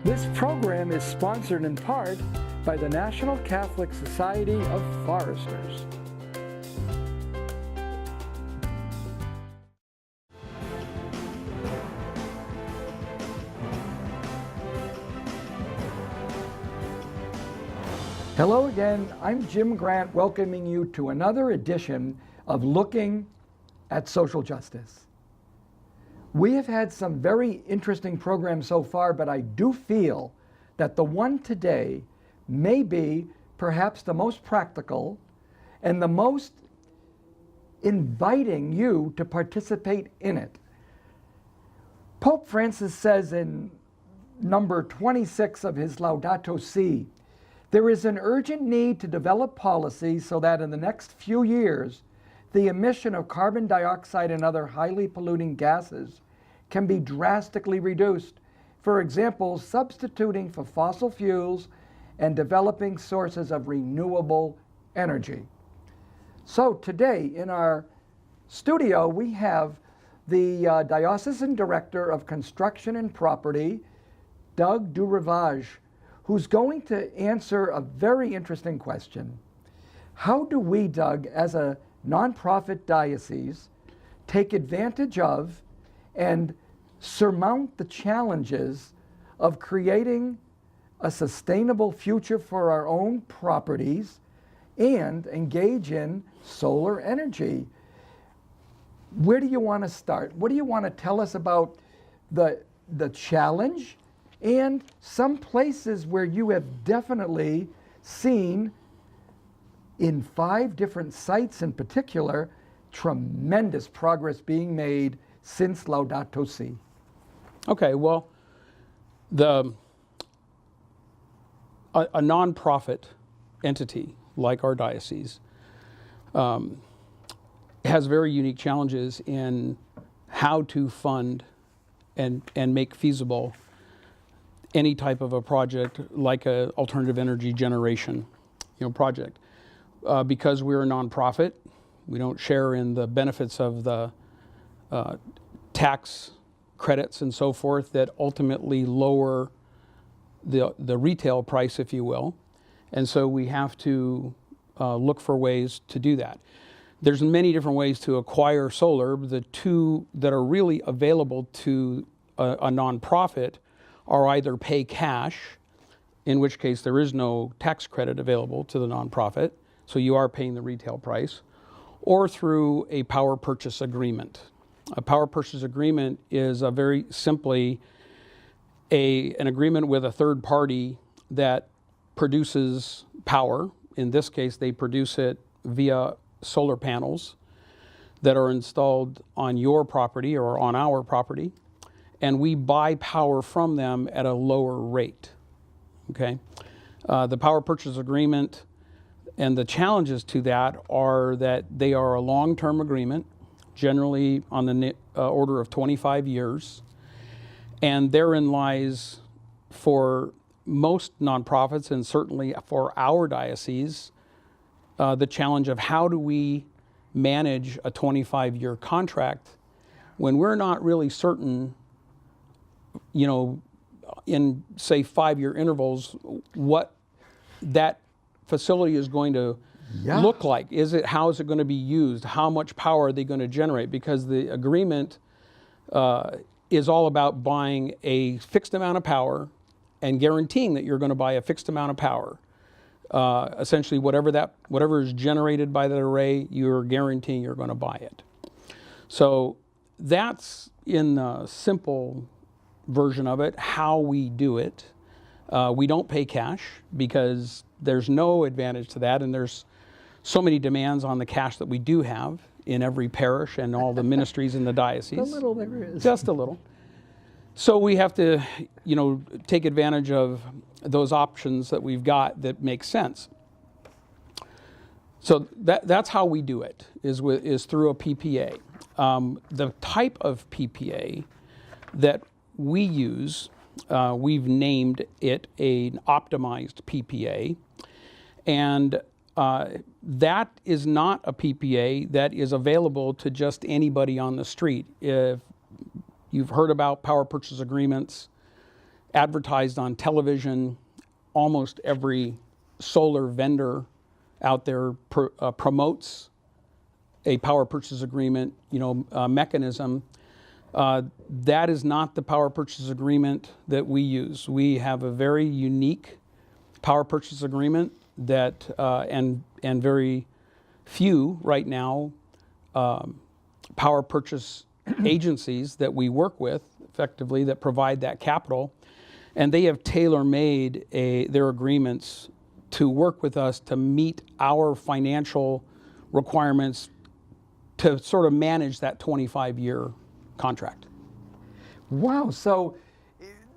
This program is sponsored in part by the National Catholic Society of Foresters. Hello again, I'm Jim Grant, welcoming you to another edition of Looking at Social Justice. We have had some very interesting programs so far, but I do feel that the one today may be perhaps the most practical and the most inviting you to participate in it. Pope Francis says in number 26 of his Laudato Si, there is an urgent need to develop policies so that in the next few years, the emission of carbon dioxide and other highly polluting gases can be drastically reduced. For example, substituting for fossil fuels and developing sources of renewable energy. So today in our studio, we have the Diocesan Director of Construction and Property, Doug DuRivage, who's going to answer a very interesting question. How do we, Doug, as a nonprofit diocese, take advantage of and surmount the challenges of creating a sustainable future for our own properties and engage in solar energy? Where do you want to start? What do you want to tell us about the challenge and some places where you have definitely seen, in 5 different sites in particular, tremendous progress being made since Laudato Si? Okay, well, a nonprofit entity like our diocese has very unique challenges in how to fund and make feasible any type of a project like a alternative energy generation, project. Because we're a nonprofit, we don't share in the benefits of the tax credits and so forth that ultimately lower the retail price, if you will. And so we have to look for ways to do that. There's many different ways to acquire solar. The two that are really available to a nonprofit are either pay cash, in which case there is no tax credit available to the nonprofit, so you are paying the retail price, or through a power purchase agreement. A power purchase agreement is a very simply an agreement with a third party that produces power. In this case, they produce it via solar panels that are installed on your property or on our property, and we buy power from them at a lower rate. Okay, the power purchase agreement and the challenges to that are that they are a long-term agreement, generally on the order of 25 years, and therein lies, for most nonprofits and certainly for our diocese, the challenge of how do we manage a 25-year contract when we're not really certain, in say 5-year intervals, what that facility is going to look like. How is it going to be used? How much power are they going to generate? Because the agreement is all about buying a fixed amount of power and guaranteeing that you're going to buy a fixed amount of power. Essentially, whatever is generated by that array, you're guaranteeing you're going to buy it. So that's, in the simple version of it, how we do it. We don't pay cash because there's no advantage to that, and there's so many demands on the cash that we do have in every parish and all the ministries in the diocese. A little there is. Just a little. So we have to, take advantage of those options that we've got that make sense. So that's how we do it, is through a PPA. The type of PPA that we use, we've named it an optimized PPA, and that is not a PPA that is available to just anybody on the street. If you've heard about power purchase agreements advertised on television. Almost every solar vendor out there promotes a power purchase agreement, mechanism. That is not the power purchase agreement that we use. We have a very unique power purchase agreement that, and very few right now power purchase agencies that we work with effectively that provide that capital, and they have tailor-made their agreements to work with us to meet our financial requirements to sort of manage that 25-year contract. Wow, so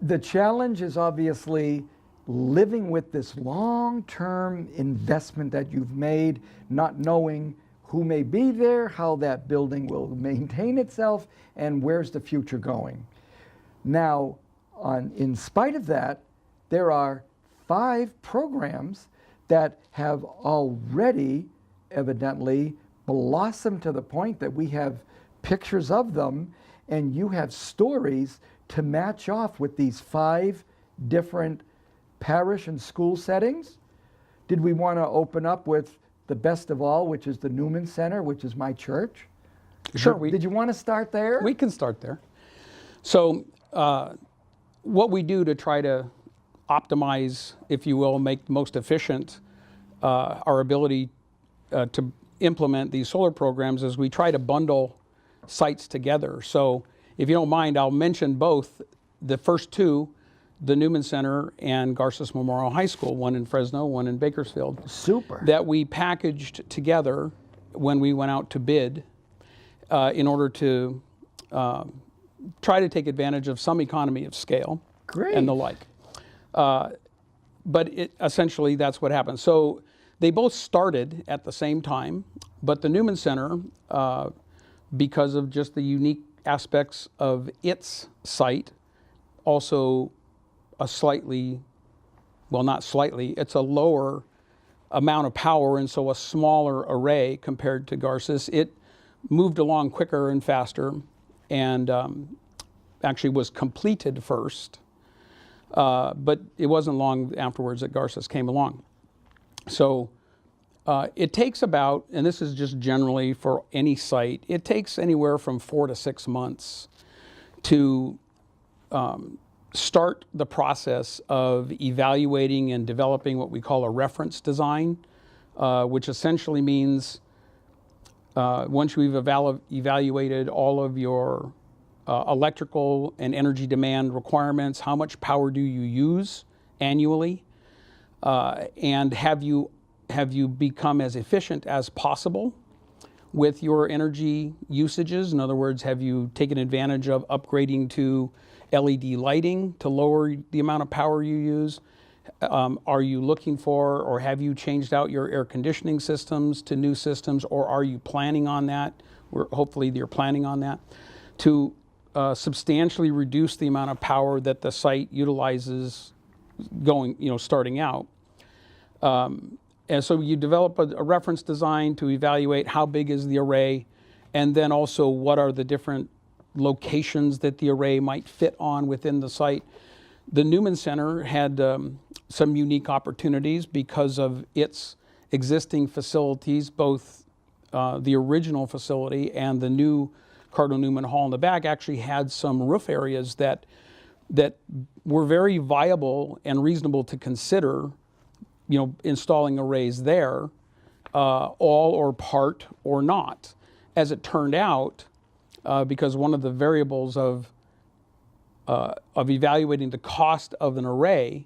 the challenge is obviously living with this long-term investment that you've made, not knowing who may be there, how that building will maintain itself, and where's the future going. Now, in spite of that, there are 5 programs that have already evidently blossomed to the point that we have pictures of them, and you have stories to match off with these 5 different parish and school settings. Did we want to open up with the best of all, which is the Newman Center, which is my church? Sure. Did you want to start there? We can start there. So what we do to try to optimize, if you will, make most efficient our ability to implement these solar programs is we try to bundle sites together. So if you don't mind, I'll mention both. The first 2, the Newman Center and Garces Memorial High School, one in Fresno, one in Bakersfield. Super. That we packaged together when we went out to bid in order to try to take advantage of some economy of scale. Great. And the like. But essentially that's what happened. So they both started at the same time, but the Newman Center, because of just the unique aspects of its site, also a slightly, well, not slightly, it's a lower amount of power, and so a smaller array compared to Garces. It moved along quicker and faster, and actually was completed first, but it wasn't long afterwards that Garces came along. So it takes about, and this is just generally for any site, it takes anywhere from 4 to 6 months to start the process of evaluating and developing what we call a reference design, which essentially means once we've evaluated all of your electrical and energy demand requirements, how much power do you use annually, and have you become as efficient as possible with your energy usages? In other words, have you taken advantage of upgrading to LED lighting to lower the amount of power you use? Are you looking for, or have you changed out your air conditioning systems to new systems, or are you planning on that? Hopefully you're planning on that, to substantially reduce the amount of power that the site utilizes starting out. And so you develop a reference design to evaluate how big is the array, and then also what are the different locations that the array might fit on within the site. The Newman Center had some unique opportunities because of its existing facilities, both the original facility and the new Cardinal Newman Hall in the back actually had some roof areas that were very viable and reasonable to consider, installing arrays there, all or part or not. As it turned out, because one of the variables of evaluating the cost of an array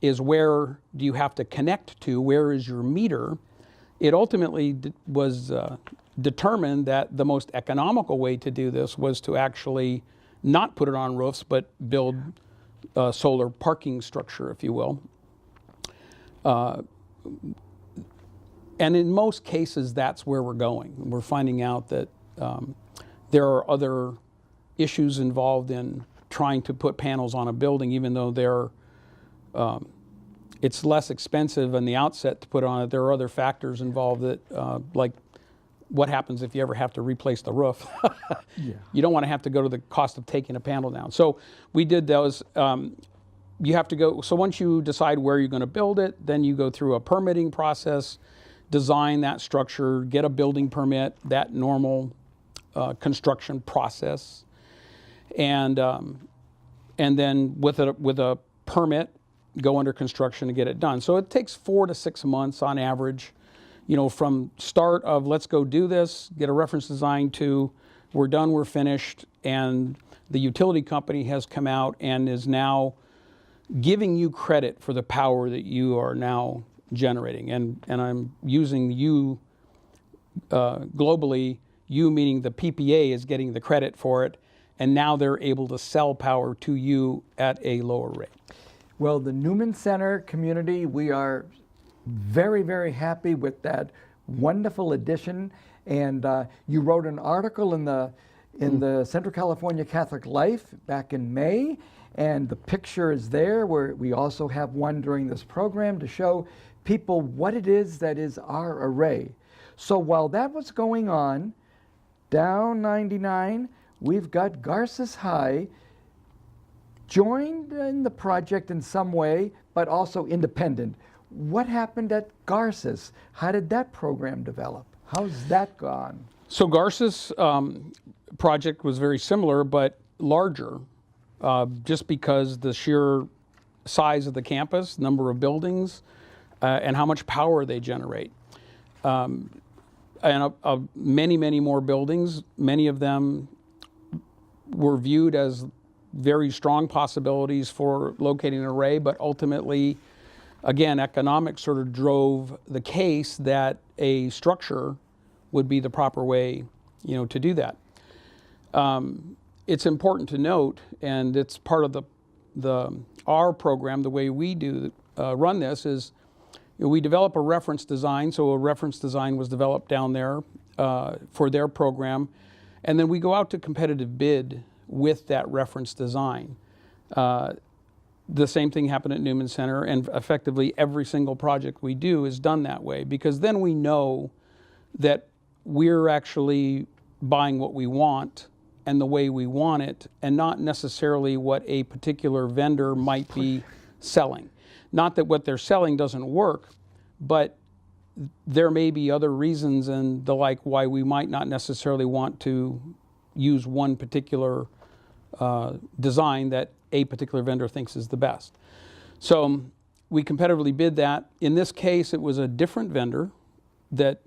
is where do you have to connect to, where is your meter, it ultimately was determined that the most economical way to do this was to actually not put it on roofs, but build a solar parking structure, if you will. And in most cases, that's where we're going. We're finding out that there are other issues involved in trying to put panels on a building, even though it's less expensive in the outset to put on it. There are other factors involved that, like what happens if you ever have to replace the roof. Yeah. You don't want to have to go to the cost of taking a panel down. So we did those. you have to go, so once you decide where you're going to build it, then you go through a permitting process, design that structure, get a building permit, that normal construction process, and then with a permit, go under construction to get it done. So it takes 4 to 6 months on average, from start of let's go do this, get a reference design, to we're done, we're finished, and the utility company has come out and is now giving you credit for the power that you are now generating. And I'm using you globally, you meaning the PPA is getting the credit for it, and now they're able to sell power to you at a lower rate. Well, the Newman Center community, we are very, very happy with that wonderful addition. And you wrote an article in the Central California Catholic Life back in May, and the picture is there, where we also have one during this program to show people what it is that is our array. So while that was going on, down 99, we've got Garces High joined in the project in some way, but also independent. What happened at Garces? How did that program develop? How's that gone? So Garces project was very similar, but larger, just because the sheer size of the campus, number of buildings, and how much power they generate. And many, many more buildings. Many of them were viewed as very strong possibilities for locating an array, but ultimately, again, economics sort of drove the case that a structure would be the proper way, to do that. It's important to note, and it's part of our program, the way we do run this is, we develop a reference design. So a reference design was developed down there for their program, and then we go out to competitive bid with that reference design. The same thing happened at Newman Center, and effectively every single project we do is done that way, because then we know that we're actually buying what we want and the way we want it, and not necessarily what a particular vendor might be selling. Not that what they're selling doesn't work, but there may be other reasons and the like why we might not necessarily want to use one particular design that a particular vendor thinks is the best. So we competitively bid that. In this case, it was a different vendor that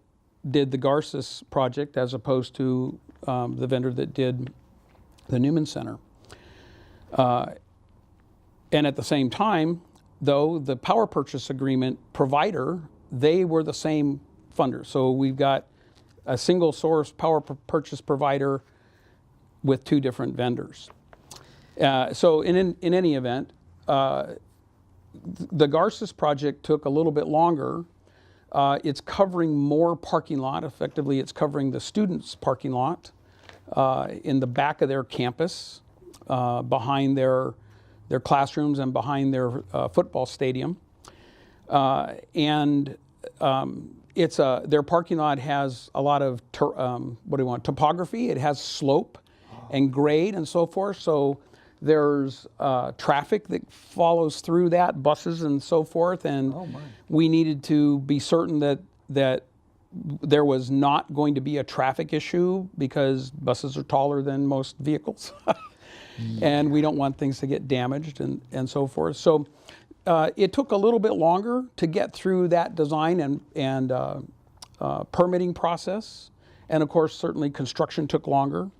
did the Garces project as opposed to the vendor that did the Newman Center. And at the same time, though, the power purchase agreement provider, they were the same funder. So we've got a single source power purchase provider with 2 different vendors. So in any event, the Garces project took a little bit longer. It's covering more parking lot. Effectively, it's covering the students' parking lot in the back of their campus, behind their classrooms and behind their football stadium. Their parking lot has a lot of topography. It has slope and grade and so forth. So there's traffic that follows through that, buses and so forth. And we needed to be certain that there was not going to be a traffic issue, because buses are taller than most vehicles. And we don't want things to get damaged and so forth. So it took a little bit longer to get through that design and permitting process. And of course, certainly construction took longer,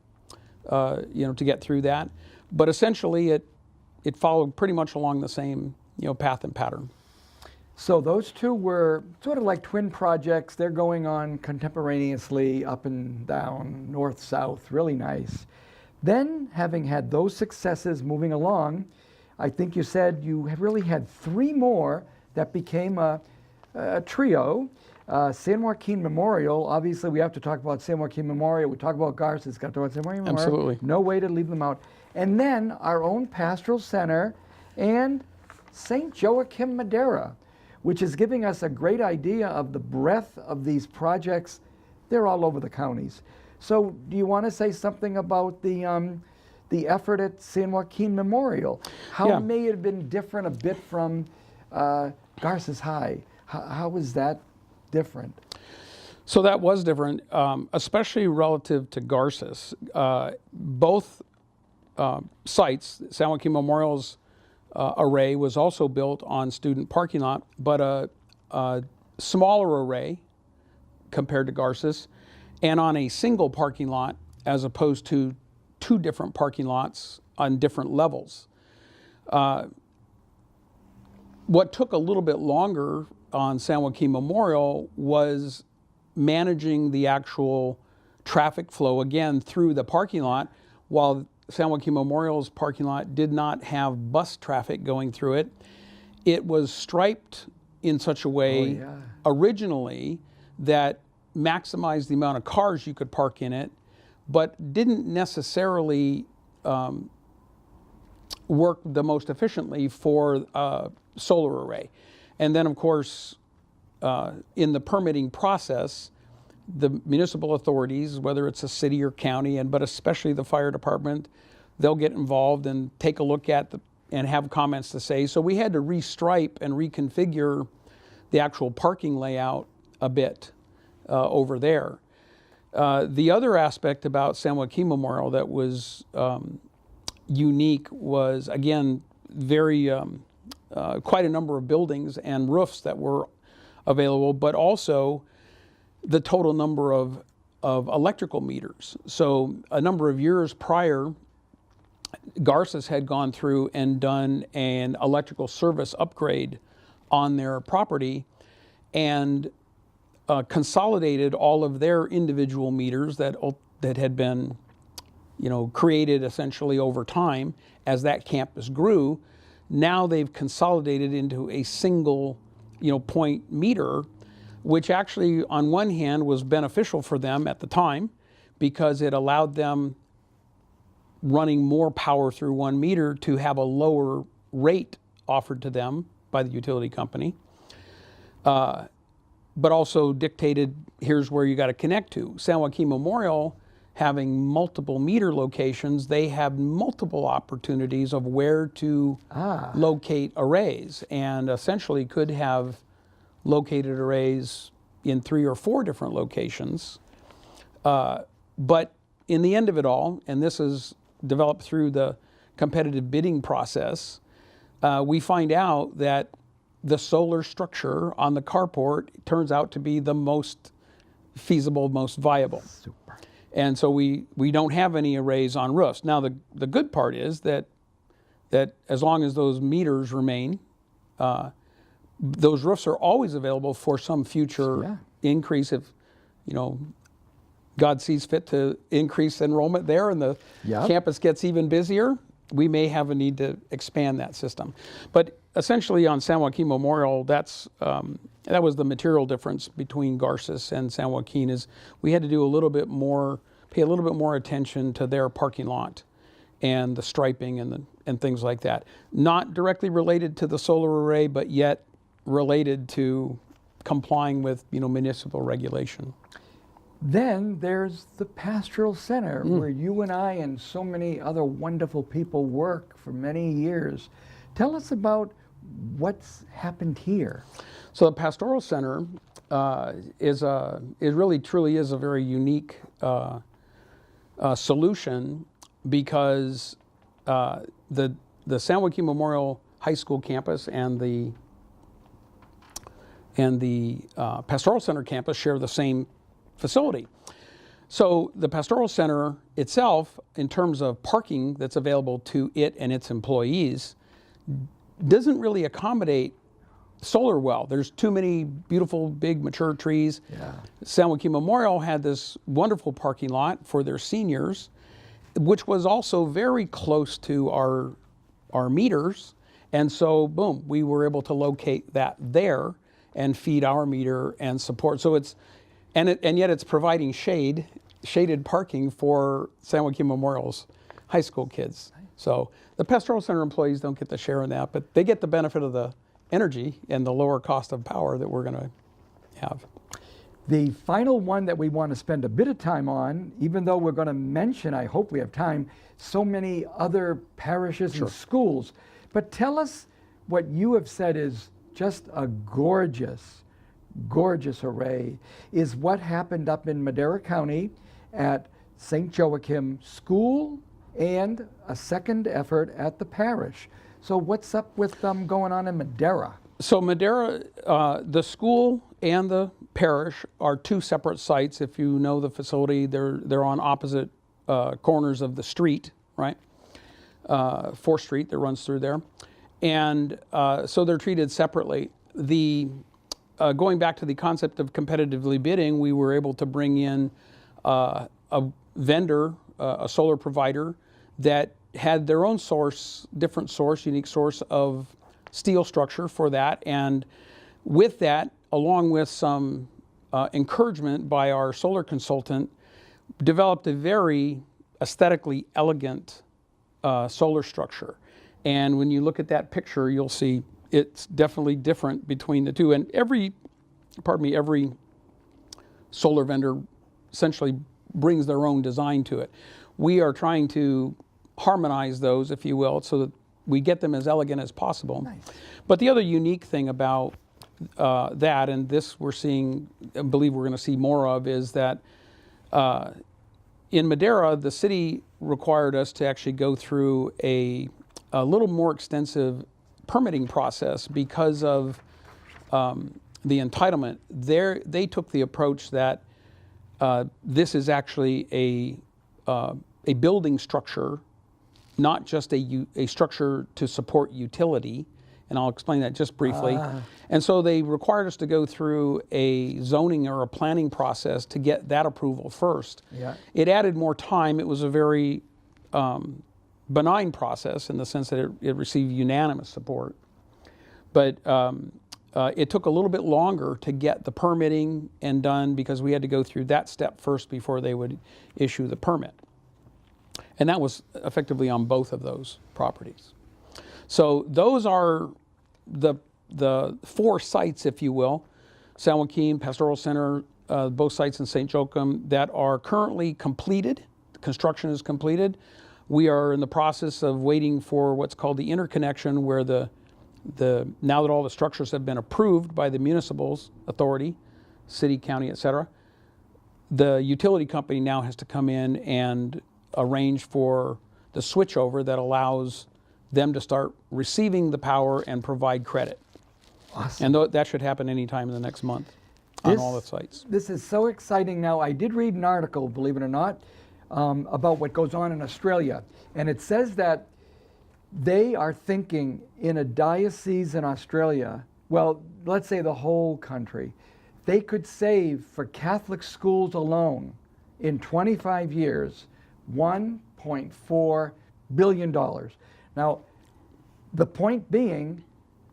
to get through that. But essentially, it followed pretty much along the same, path and pattern. So those two were sort of like twin projects. They're going on contemporaneously, up and down, north, south, really nice. Then, having had those successes moving along, I think you said you have really had 3 more that became a trio. San Joaquin Memorial, obviously we have to talk about San Joaquin Memorial. We talk about Garces, got to talk about San Joaquin Memorial. Absolutely. No way to leave them out. And then our own Pastoral Center and St. Joachim Madera, which is giving us a great idea of the breadth of these projects. They're all over the counties. So do you want to say something about the the effort at San Joaquin Memorial. How Yeah. may it have been different a bit from Garces High? How was that different? So that was different, especially relative to Garces. Both sites, San Joaquin Memorial's array was also built on student parking lot, but a smaller array compared to Garces, and on a single parking lot as opposed to two different parking lots on different levels. What took a little bit longer on San Joaquin Memorial was managing the actual traffic flow again through the parking lot. While San Joaquin Memorial's parking lot did not have bus traffic going through it, it was striped in such a way originally that maximized the amount of cars you could park in it, but didn't necessarily work the most efficiently for a solar array. And then, of course, in the permitting process, the municipal authorities, whether it's a city or county, but especially the fire department, they'll get involved and take a look at and have comments to say. So we had to restripe and reconfigure the actual parking layout a bit over there. The other aspect about San Joaquin Memorial that was unique was, again, quite a number of buildings and roofs that were available, but also the total number of electrical meters. So a number of years prior, Garces had gone through and done an electrical service upgrade on their property and consolidated all of their individual meters that had been, created essentially over time as that campus grew. Now they've consolidated into a single, point meter, which actually on one hand was beneficial for them at the time because it allowed them running more power through one meter to have a lower rate offered to them by the utility company, but also dictated, here's where you got to connect to. San Joaquin Memorial, having multiple meter locations, they have multiple opportunities of where to locate arrays, and essentially could have located arrays in 3 or 4 different locations. But in the end of it all, and this is developed through the competitive bidding process, we find out that the solar structure on the carport turns out to be the most feasible, most viable. Super. And so we don't have any arrays on roofs. Now the good part is that as long as those meters remain, those roofs are always available for some future increase if, God sees fit to increase enrollment there and the campus gets even busier. We may have a need to expand that system. But essentially on San Joaquin Memorial, that was the material difference between Garces and San Joaquin, is we had to do pay a little bit more attention to their parking lot and the striping and things like that. Not directly related to the solar array, but yet related to complying with municipal regulation. Then there's the Pastoral Center, where you and I and so many other wonderful people work for many years. Tell us about what's happened here. So the Pastoral Center really truly is a very unique solution, because the San Joaquin Memorial High School campus and the Pastoral Center campus share the same facility. So the Pastoral Center itself, in terms of parking that's available to it and its employees, doesn't really accommodate solar well. There's too many beautiful, big, mature trees. San Joaquin Memorial had this wonderful parking lot for their seniors, which was also very close to our meters. And so, boom, we were able to locate that there and feed our meter and support. So and yet it's providing shaded parking for San Joaquin Memorial's high school kids. So the Pastoral Center employees don't get the share in that, but they get the benefit of the energy and the lower cost of power that we're going to have. The final one that we want to spend a bit of time on, even though we're going to mention, I hope we have time, so many other parishes and schools. But tell us what you have said is just a gorgeous, gorgeous array, is what happened up in Madera County at St. Joachim School and a second effort at the parish. So what's up with going on in Madera? So Madera, the school and the parish are two separate sites. If you know the facility, they're on opposite corners of the street, right? 4th Street that runs through there. And so they're treated separately. Going back to the concept of competitively bidding, we were able to bring in a vendor, a solar provider that had their own different source, unique source of steel structure for that. And with that, along with some encouragement by our solar consultant, developed a very aesthetically elegant solar structure. And when you look at that picture, you'll see it's definitely different between the two. And every solar vendor essentially brings their own design to it. We are trying to harmonize those, if you will, so that we get them as elegant as possible. Nice. But the other unique thing about that, and this we're seeing, I believe we're going to see more of, is that in Madera, the city required us to actually go through a little more extensive permitting process because of the entitlement. They took the approach that this is actually a building structure, not just a structure to support utility, and I'll explain that just briefly. And so they required us to go through a zoning or a planning process to get that approval first. Yeah. It added more time. It was a very benign process in the sense that it received unanimous support. But it took a little bit longer to get the permitting and done because we had to go through that step first before they would issue the permit. And that was effectively on both of those properties. So those are the 4 sites, if you will, San Joaquin, Pastoral Center, both sites in St. Joachim that are currently completed. The construction is completed. We are in the process of waiting for what's called the interconnection, where now that all the structures have been approved by the municipal authority, city, county, et cetera, the utility company now has to come in and arrange for the switchover that allows them to start receiving the power and provide credit. Awesome. And that should happen anytime in the next month on all the sites. This is so exciting. Now, I did read an article, believe it or not, about what goes on in Australia. And it says that they are thinking in a diocese in Australia, well, let's say the whole country, they could save for Catholic schools alone in 25 years $1.4 billion. Now, the point being,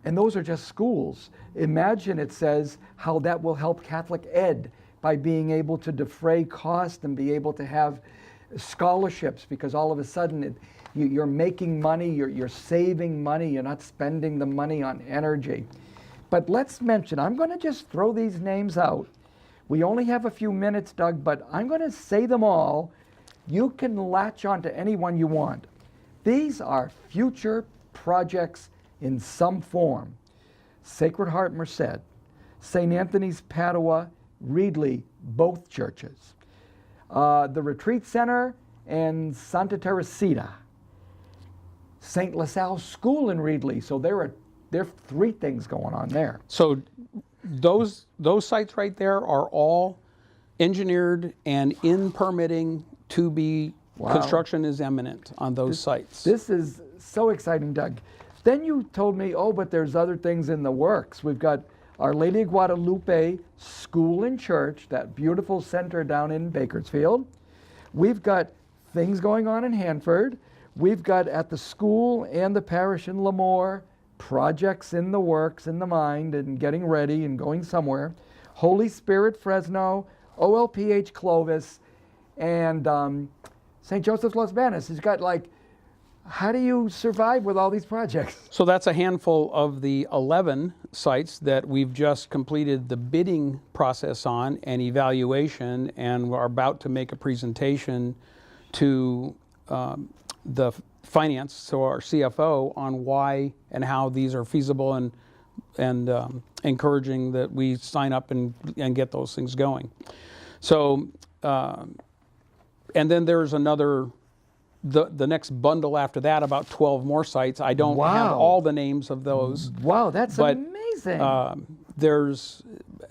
and those are just schools, imagine, it says, how that will help Catholic ed by being able to defray cost and be able to have scholarships, because all of a sudden you're making money, you're saving money, you're not spending the money on energy. But let's mention, I'm going to just throw these names out. We only have a few minutes, Doug, but I'm going to say them all. You can latch on to any one you want. These are future projects in some form. Sacred Heart Merced, St. Anthony's Padua, Reedley, both churches. The Retreat Center and Santa Teresita. St. LaSalle School in Reedley. So there are 3 things going on there. So those sites right there are all engineered and in permitting to be. Wow. Construction is imminent on those sites. This is so exciting, Doug. Then you told me, but there's other things in the works. We've got Our Lady of Guadalupe School and Church, that beautiful center down in Bakersfield. We've got things going on in Hanford. We've got at the school and the parish in Lemoore, projects in the works, in the mind, and getting ready and going somewhere. Holy Spirit Fresno, OLPH Clovis, and St. Joseph's Los Banos. He's got How do you survive with all these projects? So that's a handful of the 11 sites that we've just completed the bidding process on and evaluation, and we're about to make a presentation to the finance, so our CFO, on why and how these are feasible, and encouraging that we sign up and get those things going. So, and then there's another, the next bundle after that, about 12 more sites. I don't have all the names of those. Wow, that's amazing. There's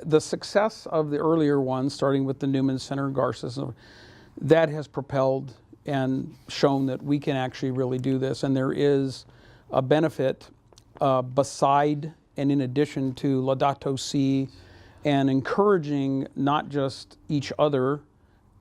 the success of the earlier ones, starting with the Newman Center, Garces, that has propelled and shown that we can actually really do this. And there is a benefit beside and in addition to Laudato Si, and encouraging not just each other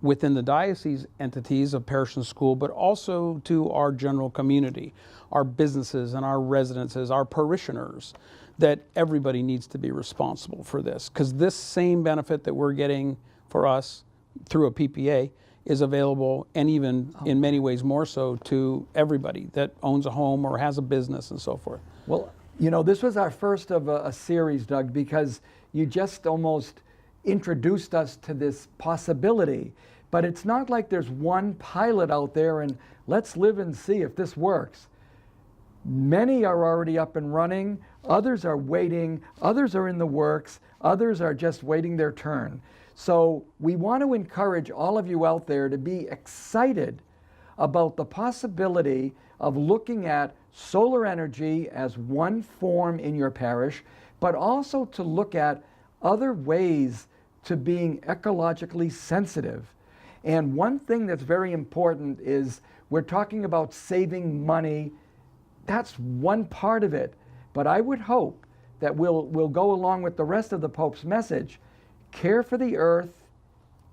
within the diocese entities of parish and school, but also to our general community, our businesses and our residences, our parishioners, that everybody needs to be responsible for this. Because this same benefit that we're getting for us through a PPA is available, and even in many ways more so, to everybody that owns a home or has a business and so forth. Well, you know, this was our first of a series, Doug, because you just almost introduced us to this possibility. But it's not like there's one pilot out there and let's live and see if this works. Many are already up and running, others are waiting, others are in the works, others are just waiting their turn. So we want to encourage all of you out there to be excited about the possibility of looking at solar energy as one form in your parish, but also to look at other ways to being ecologically sensitive. And one thing that's very important is we're talking about saving money. That's one part of it. But I would hope that we'll go along with the rest of the Pope's message. Care for the earth,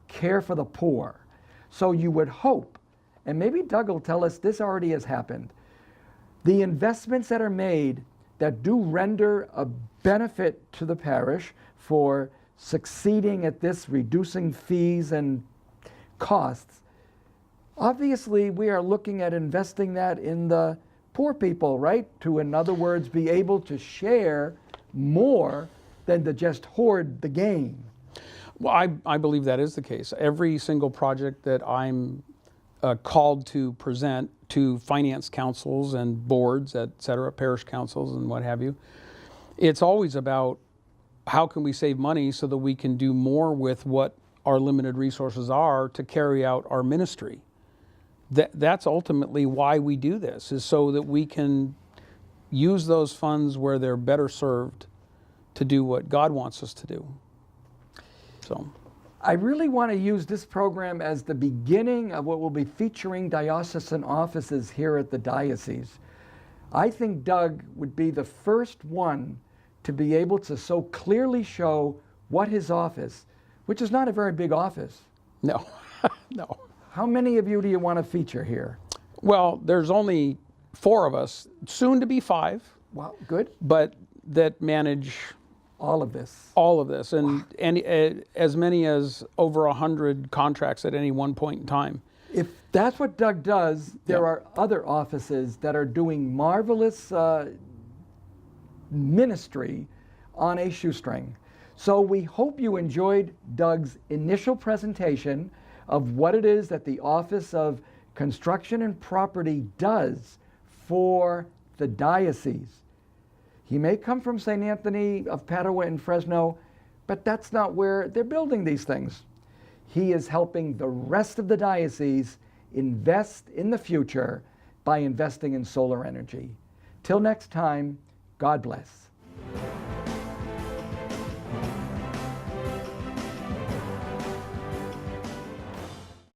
care for the poor. So you would hope, and maybe Doug will tell us this already has happened, the investments that are made that do render a benefit to the parish for succeeding at this, reducing fees and costs, obviously we are looking at investing that in the poor people, right? To, in other words, be able to share more than to just hoard the gain. Well, I believe that is the case. Every single project that I'm called to present to finance councils and boards, et cetera, parish councils and what have you, it's always about how can we save money so that we can do more with what our limited resources are to carry out our ministry. That's ultimately why we do this, is so that we can use those funds where they're better served to do what God wants us to do. So, I really want to use this program as the beginning of what will be featuring diocesan offices here at the diocese. I think Doug would be the first one to be able to so clearly show what his office, which is not a very big office. No, no. How many of you do you want to feature here? Well, there's only 4 of us, soon to be 5. Wow, good. But that manage all of this. All of this, and as many as over 100 contracts at any one point in time. If that's what Doug does, there are other offices that are doing marvelous ministry on a shoestring. So we hope you enjoyed Doug's initial presentation of what it is that the Office of Construction and Property does for the diocese. He may come from St. Anthony of Padua in Fresno, but that's not where they're building these things. He is helping the rest of the diocese invest in the future by investing in solar energy. Till next time, God bless.